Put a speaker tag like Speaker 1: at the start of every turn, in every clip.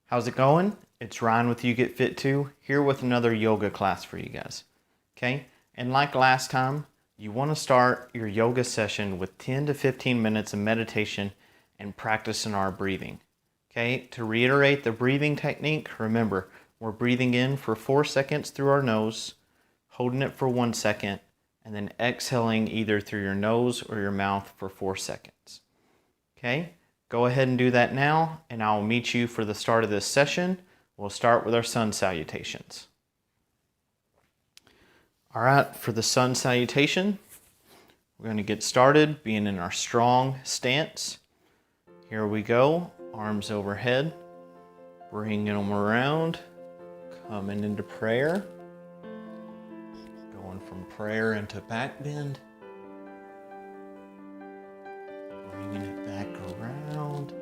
Speaker 1: How's it going? It's Ryan with You Get Fit Too, here with another yoga class for you guys. Okay, and like last time, you want to start your yoga session with 10 to 15 minutes of meditation and practicing our breathing. Okay, to reiterate the breathing technique, remember, we're breathing in for 4 seconds through our nose, holding it for 1 second, and then exhaling either through your nose or your mouth for 4 seconds. Okay, go ahead and do that now, and I'll meet you for the start of this session. We'll start with our sun salutations. All right, for the sun salutation, we're going to get started being in our strong stance. Here we go, arms overhead, bringing them around, coming into prayer, going from prayer into back bend, bringing it back around,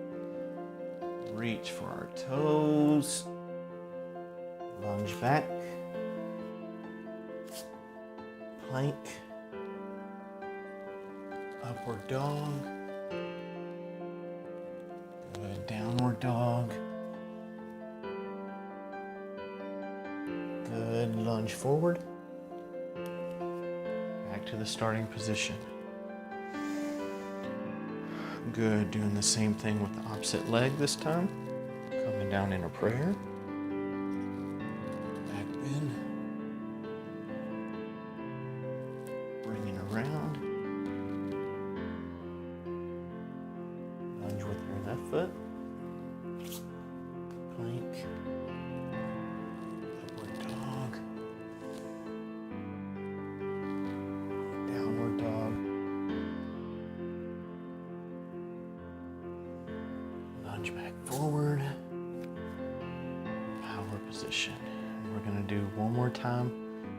Speaker 1: reach for our toes, lunge back, plank, upward dog, good, downward dog, good, lunge forward, back to the starting position. Good, doing the same thing with the opposite leg this time, coming down into prayer, back bend, bringing around, lunge with your left foot, plank, upward dog, downward dog, lunge back forward, power position. And we're going to do one more time,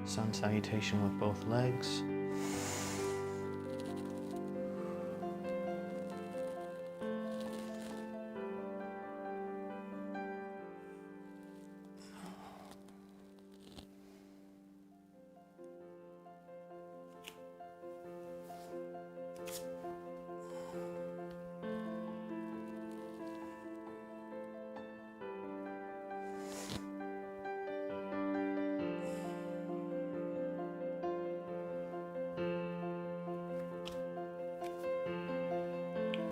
Speaker 1: sun salutation with both legs.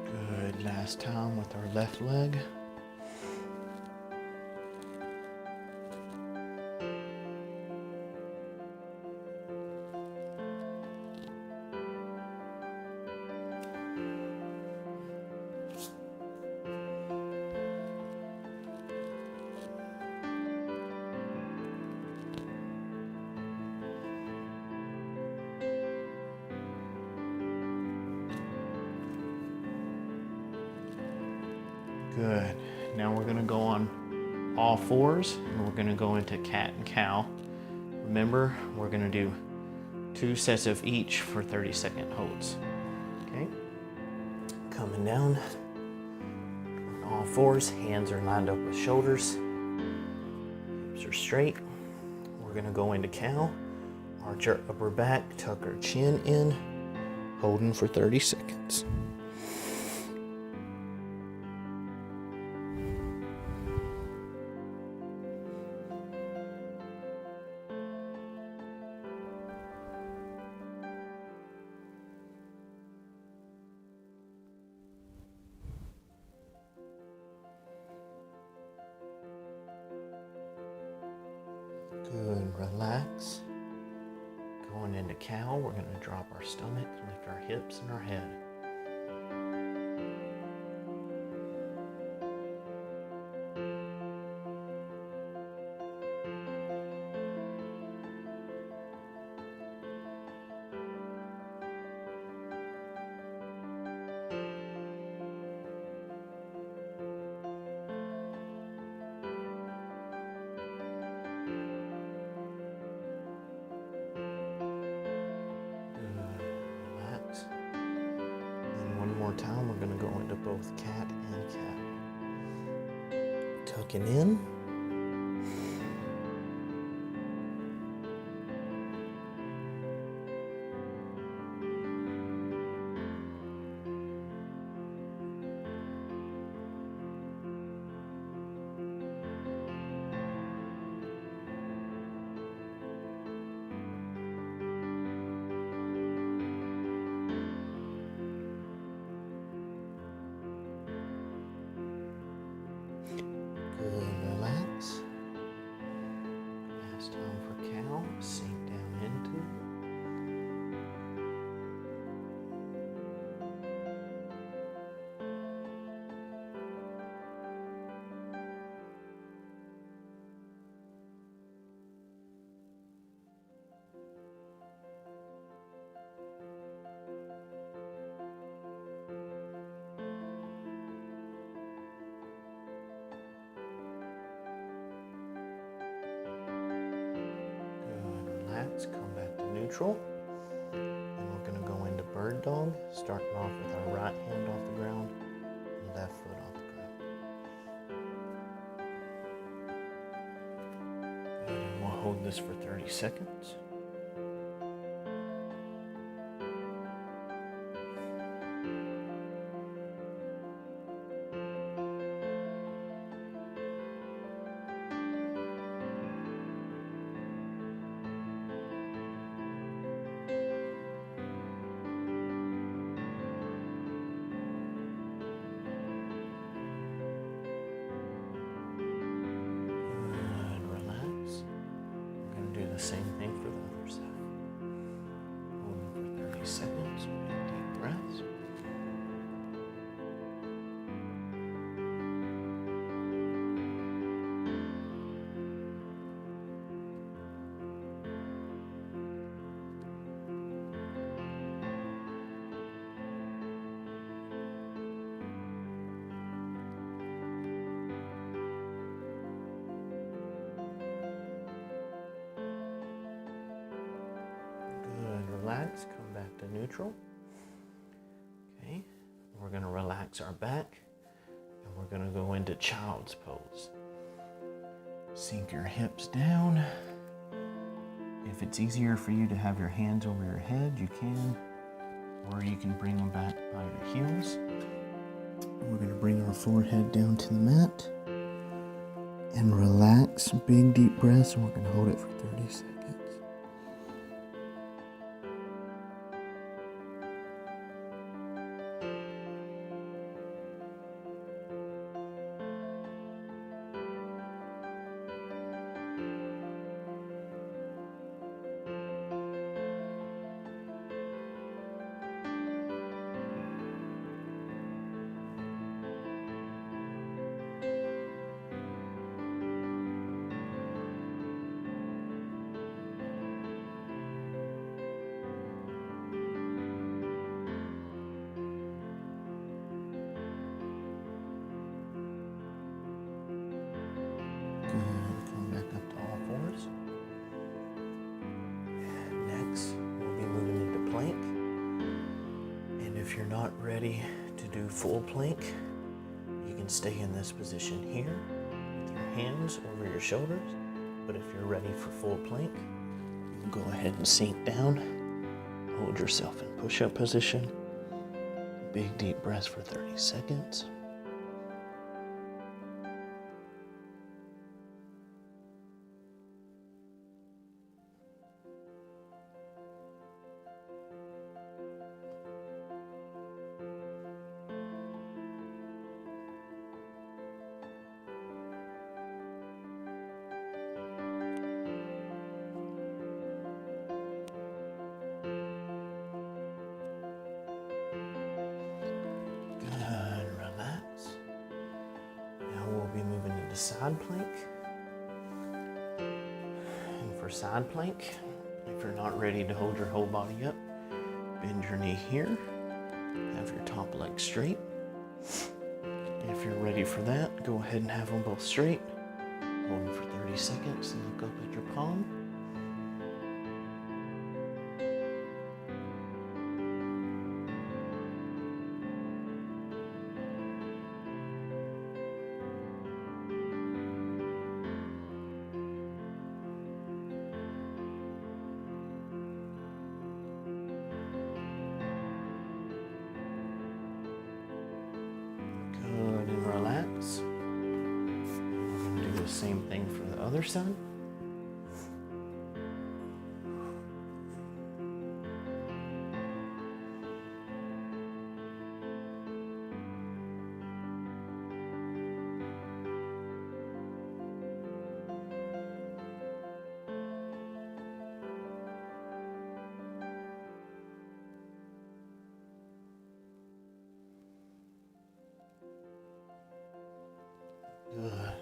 Speaker 1: Good, last time with our left leg. Good. Now we're going to go on all fours and we're going to go into cat and cow. Remember, we're going to do 2 sets of each for 30-second holds. Okay? Coming down on all fours, hands are lined up with shoulders, hips are straight. We're going to go into cow, arch our upper back, tuck our chin in, holding for 30 seconds. Good, relax. Going into cow, we're going to drop our stomach, lift our hips and our head. Time we're going to go into both cat and cow. Tucking in. relax, come back to neutral. And we're going to go into bird dog, starting off with our right hand off the ground and left foot off the ground. Good, and we'll hold this for 30 seconds. The same thing for the other side. Holding for 30 seconds, big deep breaths. Relax, come back to neutral. Okay, we're going to relax our back and we're going to go into child's pose. Sink your hips down. If it's easier for you to have your hands over your head, you can, or you can bring them back by your heels. We're going to bring our forehead down to the mat and relax, big deep breaths, and we're going to hold it for 30 seconds. Come back up to all fours. Next, we'll be moving into plank. And if you're not ready to do full plank, you can stay in this position here with your hands over your shoulders. But if you're ready for full plank, you can go ahead and sink down. Hold yourself in push-up position. Big deep breaths for 30 seconds. Side plank. And for side plank, if you're not ready to hold your whole body up, bend your knee here, have your top leg straight. If you're ready for that, go ahead and have them both straight. Hold them for 30 seconds and look up at your palm. Same thing for the other side. Good.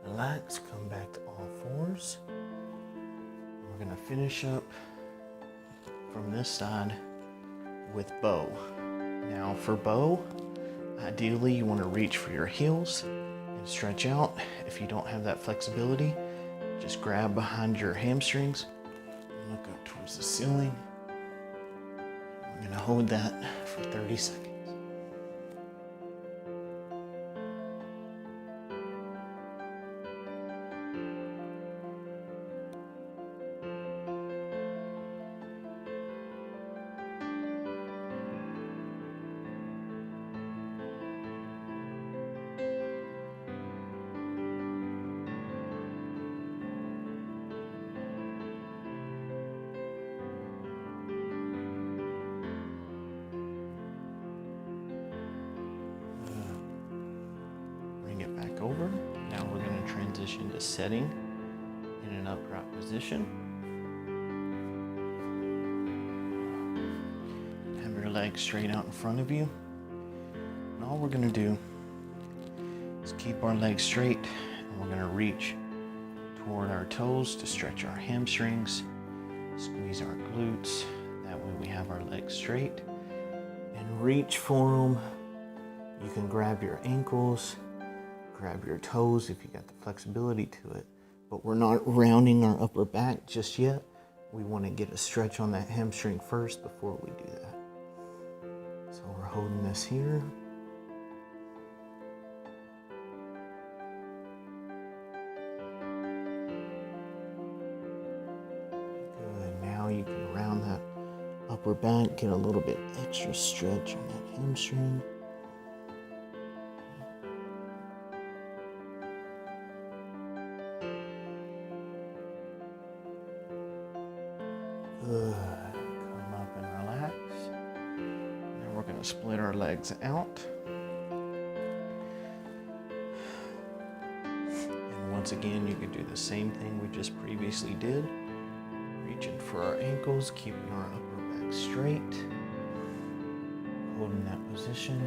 Speaker 1: Relax, come back to all fours. We're going to finish up from this side with bow. Now for bow, ideally you want to reach for your heels and stretch out. If you don't have that flexibility, just grab behind your hamstrings towards the ceiling. We're going to hold that for 30 seconds. Over. Now we're going to transition to setting in an upright position. Have your legs straight out in front of you. And all we're going to do is keep our legs straight, and we're going to reach toward our toes to stretch our hamstrings, squeeze our glutes. That way we have our legs straight, and reach for them. You can grab your ankles, grab your toes if you got the flexibility to it, but we're not rounding our upper back just yet. We want to get a stretch on that hamstring first before we do that. So we're holding this here. Good. Now you can round that upper back, get a little bit extra stretch on that hamstring. Good. Come up and relax. Now we're going to split our legs out. And once again, you can do the same thing we just previously did. Reaching for our ankles, keeping our upper back straight. Holding that position.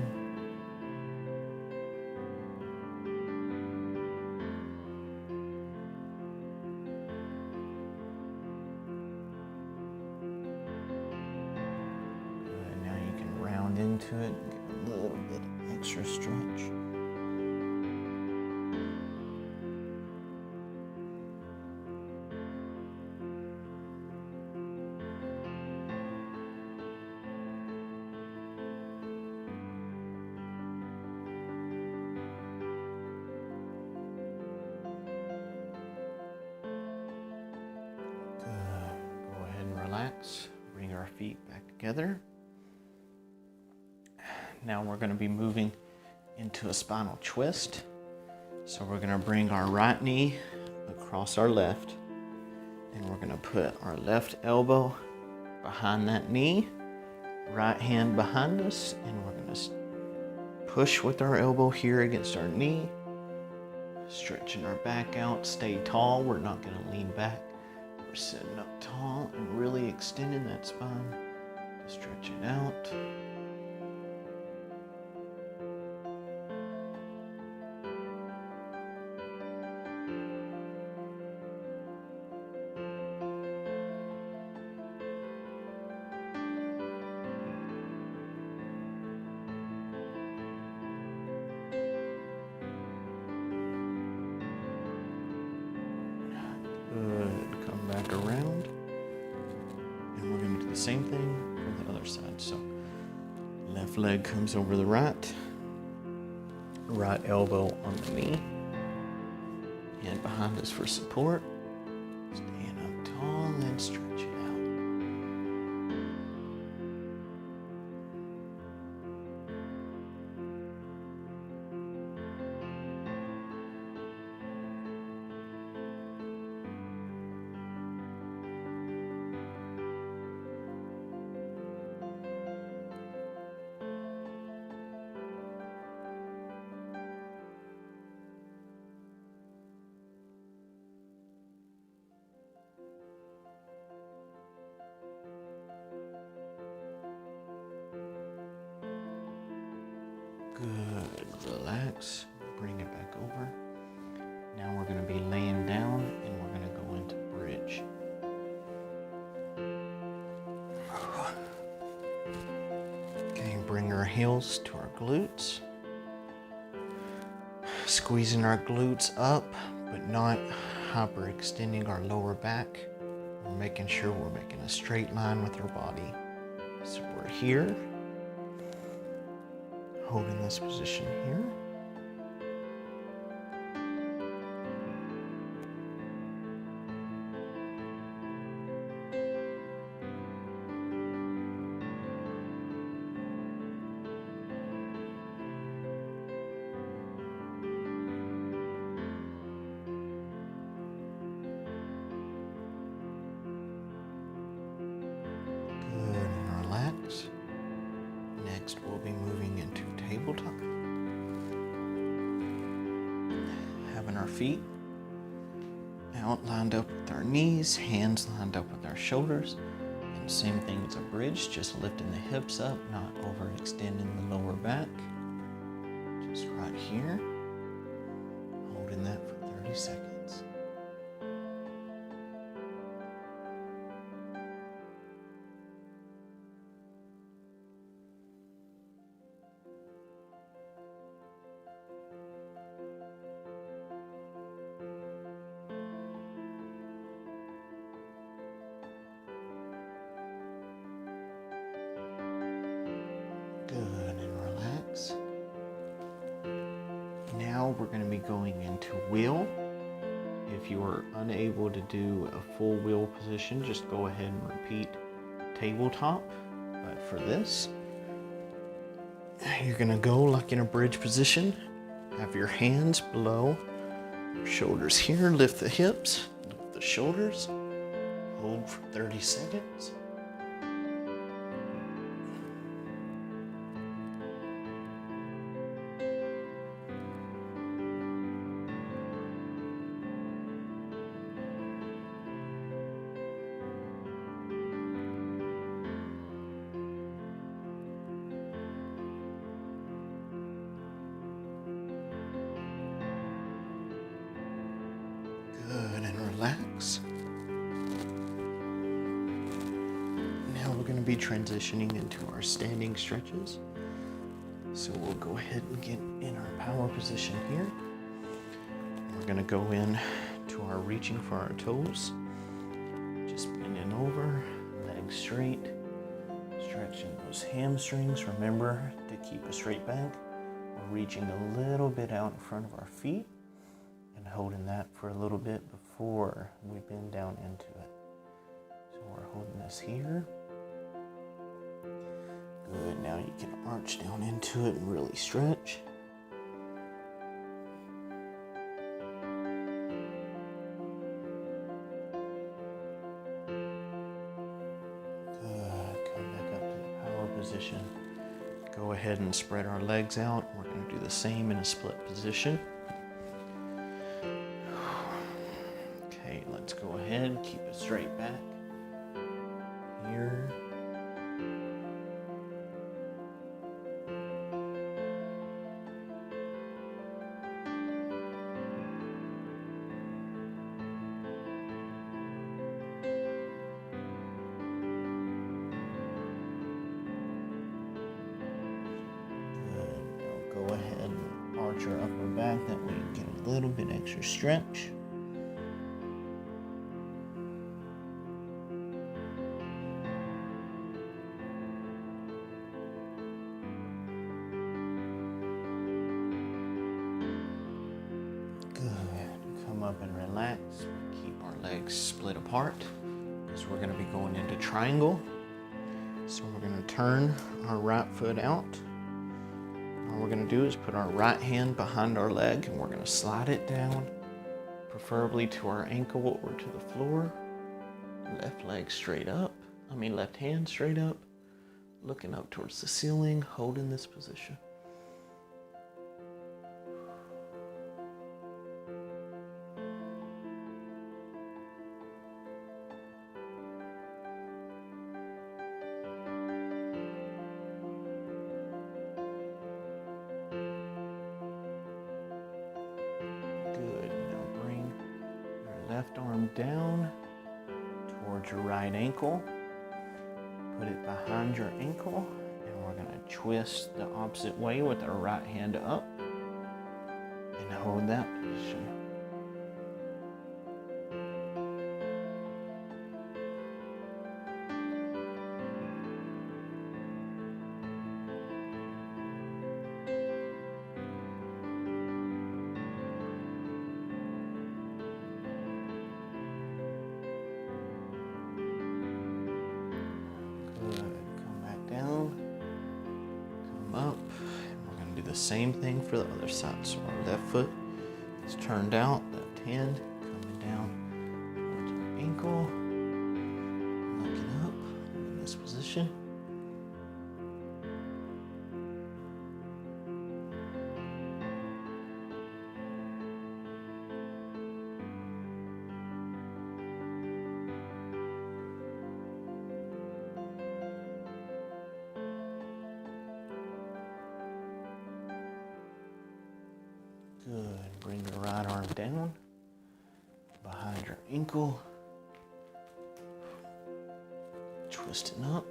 Speaker 1: Into it, get a little bit of extra stretch. Good. Go ahead and relax. Bring our feet back together. Now we're going to be moving into a spinal twist. So we're going to bring our right knee across our left, and we're going to put our left elbow behind that knee, right hand behind us, and we're going to push with our elbow here against our knee, stretching our back out. Stay tall. We're not going to lean back. We're sitting up tall and really extending that spine to stretch it out. Good. Come back around. And we're going to do the same thing for the other side. So left leg comes over the right. Right elbow on the knee. Hand behind us for support. Stand up tall and then stretch it out. Good. Relax. Bring it back over. Now we're going to be laying down and we're going to go into bridge. Okay, bring our heels to our glutes. Squeezing our glutes up, but not hyperextending our lower back. We're making sure we're making a straight line with our body. So we're here, holding this position here. Next, we'll be moving into tabletop. Having our feet out, lined up with our knees, hands lined up with our shoulders. And same thing as a bridge, just lifting the hips up, not overextending the lower back. Just right here, holding that for 30 seconds. Good, and relax. Now we're going to be going into wheel. If you are unable to do a full wheel position, just go ahead and repeat tabletop. But for this, you're going to go like in a bridge position. Have your hands below your shoulders here. Lift the hips, lift the shoulders. Hold for 30 seconds. Good, and relax. Now we're going to be transitioning into our standing stretches. So we'll go ahead and get in our power position here. We're going to go in to our reaching for our toes. Just bending over, legs straight, stretching those hamstrings. Remember to keep a straight back. We're reaching a little bit out in front of our feet. Holding that for a little bit before we bend down into it. So we're holding this here. Good, now you can arch down into it and really stretch. Good, come back up to the power position. Go ahead and spread our legs out. We're going to do the same in a split position. Let's go ahead, keep it straight back. Here. Good. Now go ahead and arch your upper back, that way you get a little bit extra stretch. Up and relax. Keep our legs split apart because we're going to be going into triangle. So we're going to turn our right foot out. All we're going to do is put our right hand behind our leg and we're going to slide it down, preferably to our ankle or to the floor. Left leg straight up. Left hand straight up, looking up towards the ceiling, holding this position. Left arm down towards your right ankle. Put it behind your ankle, and we're going to twist the opposite way with our right hand up and hold that position. same thing for the other side. So our left foot is turned out, left hand coming down towards our ankle, looking up in this position. Good. Bring your right arm down behind your ankle. Twisting up.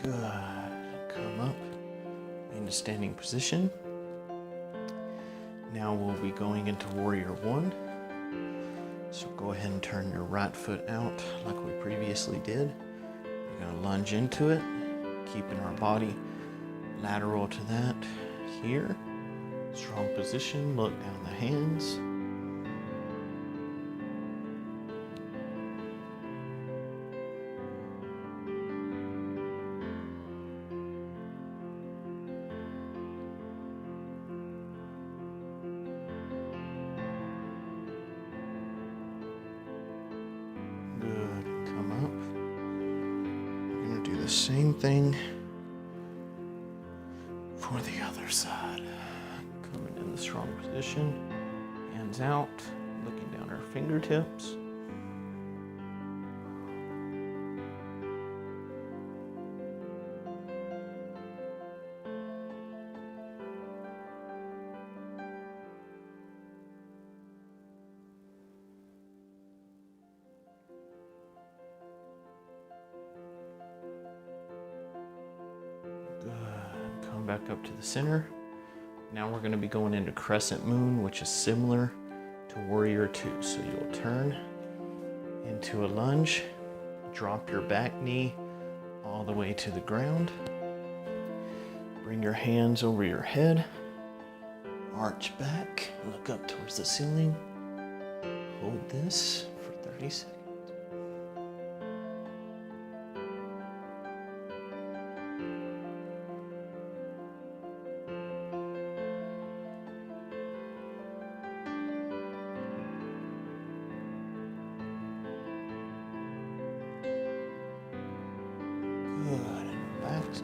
Speaker 1: Good. Come up into standing position. Now we'll be going into Warrior One. So go ahead and turn your right foot out like we previously did. We're going to lunge into it, keeping our body lateral to that here. Strong position, look down the hands. Same thing for the other side. Coming in the strong position, hands out, looking down our fingertips. Back up to the center. Now we're going to be going into Crescent Moon, which is similar to Warrior Two. So you'll turn into a lunge, drop your back knee all the way to the ground. Bring your hands over your head, arch back, look up towards the ceiling. Hold this for 30 seconds.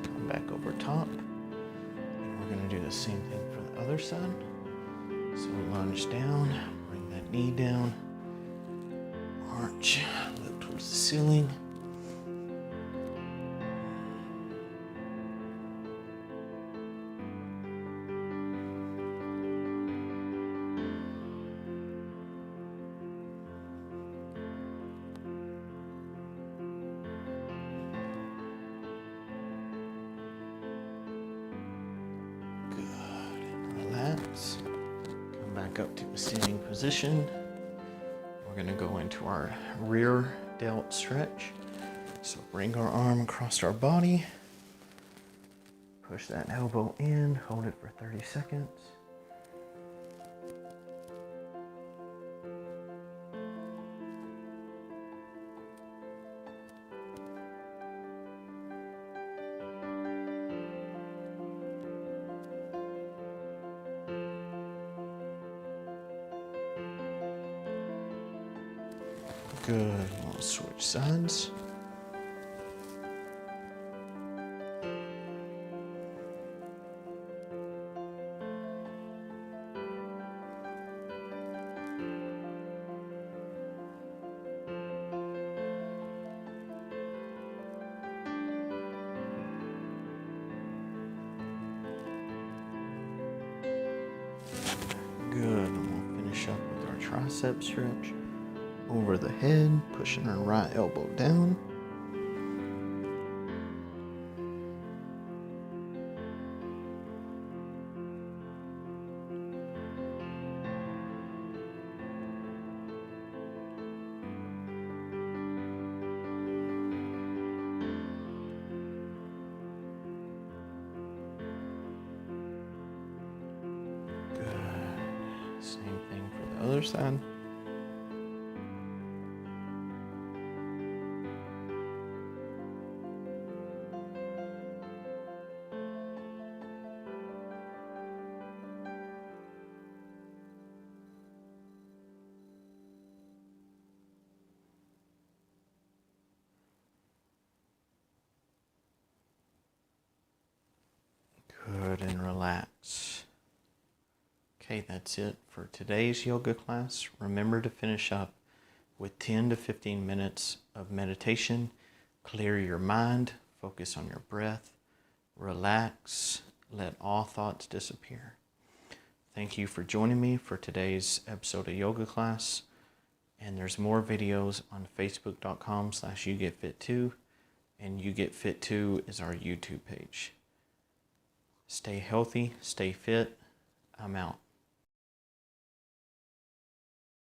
Speaker 1: Come back over top, and we're going to do the same thing for the other side. So lunge down, bring that knee down, arch, look towards the ceiling. Come back up to a standing position. We're going to go into our rear delt stretch. So bring our arm across our body. Push that elbow in, hold it for 30 seconds. Good. We'll switch sides. Good. And we'll finish up with our tricep stretch. Over the head, pushing our right elbow down. side. Good, and relax. Okay, that's it for today's yoga class. Remember to finish up with 10 to 15 minutes of meditation. Clear your mind, focus on your breath, relax, let all thoughts disappear. Thank you for joining me for today's episode of yoga class. And there's more videos on facebook.com/YouGetFit2, and YouGetFit2 is our YouTube page. Stay healthy, stay fit. I'm out.